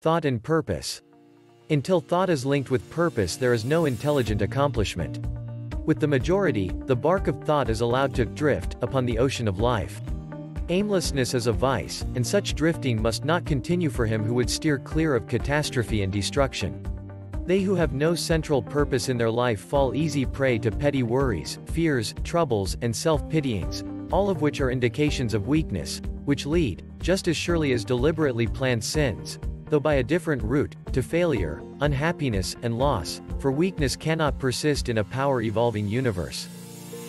Thought and purpose. Until thought is linked with purpose, there is no intelligent accomplishment. With the majority, the bark of thought is allowed to drift upon the ocean of life. Aimlessness is a vice, and such drifting must not continue for him who would steer clear of catastrophe and destruction. They who have no central purpose in their life fall easy prey to petty worries, fears, troubles, and self-pityings, all of which are indications of weakness, which lead, just as surely as deliberately planned sins, though by a different route, to failure, unhappiness, and loss, for weakness cannot persist in a power-evolving universe.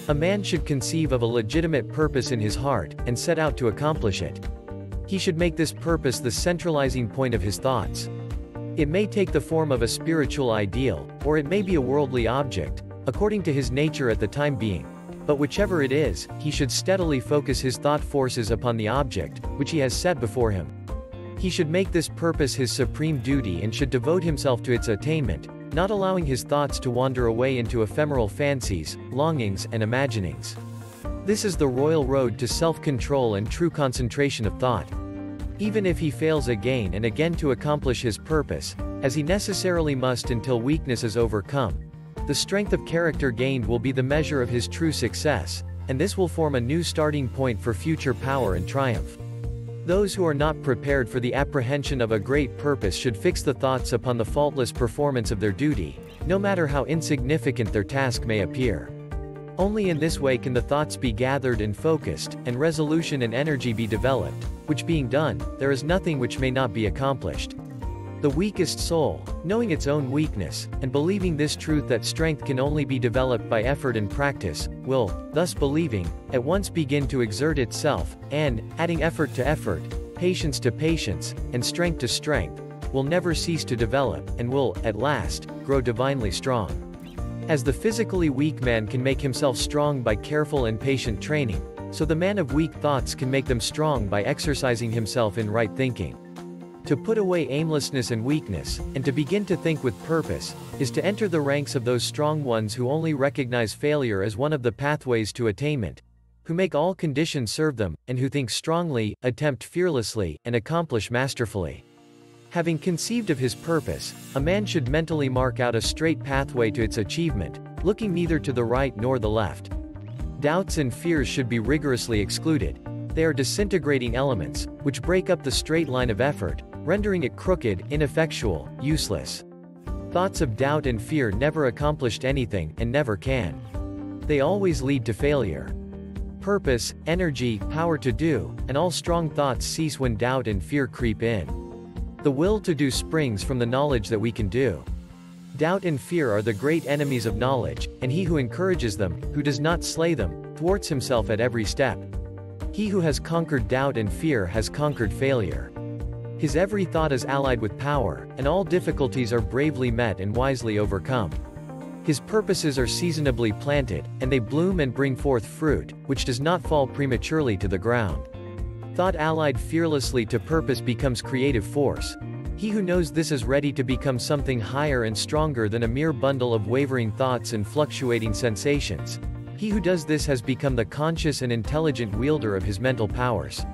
A man should conceive of a legitimate purpose in his heart, and set out to accomplish it. He should make this purpose the centralizing point of his thoughts. It may take the form of a spiritual ideal, or it may be a worldly object, according to his nature at the time being. But whichever it is, he should steadily focus his thought forces upon the object, which he has set before him. He should make this purpose his supreme duty and should devote himself to its attainment, not allowing his thoughts to wander away into ephemeral fancies, longings, and imaginings. This is the royal road to self-control and true concentration of thought. Even if he fails again and again to accomplish his purpose, as he necessarily must until weakness is overcome, the strength of character gained will be the measure of his true success, and this will form a new starting point for future power and triumph. Those who are not prepared for the apprehension of a great purpose should fix the thoughts upon the faultless performance of their duty, no matter how insignificant their task may appear. Only in this way can the thoughts be gathered and focused, and resolution and energy be developed, which being done, there is nothing which may not be accomplished. The weakest soul, knowing its own weakness, and believing this truth that strength can only be developed by effort and practice, will, thus believing, at once begin to exert itself, and, adding effort to effort, patience to patience, and strength to strength, will never cease to develop, and will, at last, grow divinely strong. As the physically weak man can make himself strong by careful and patient training, so the man of weak thoughts can make them strong by exercising himself in right thinking. To put away aimlessness and weakness, and to begin to think with purpose, is to enter the ranks of those strong ones who only recognize failure as one of the pathways to attainment, who make all conditions serve them, and who think strongly, attempt fearlessly, and accomplish masterfully. Having conceived of his purpose, a man should mentally mark out a straight pathway to its achievement, looking neither to the right nor the left. Doubts and fears should be rigorously excluded. They are disintegrating elements, which break up the straight line of effort, rendering it crooked, ineffectual, useless. Thoughts of doubt and fear never accomplished anything, and never can. They always lead to failure. Purpose, energy, power to do, and all strong thoughts cease when doubt and fear creep in. The will to do springs from the knowledge that we can do. Doubt and fear are the great enemies of knowledge, and he who encourages them, who does not slay them, thwarts himself at every step. He who has conquered doubt and fear has conquered failure. His every thought is allied with power, and all difficulties are bravely met and wisely overcome. His purposes are seasonably planted, and they bloom and bring forth fruit, which does not fall prematurely to the ground. Thought allied fearlessly to purpose becomes creative force. He who knows this is ready to become something higher and stronger than a mere bundle of wavering thoughts and fluctuating sensations. He who does this has become the conscious and intelligent wielder of his mental powers.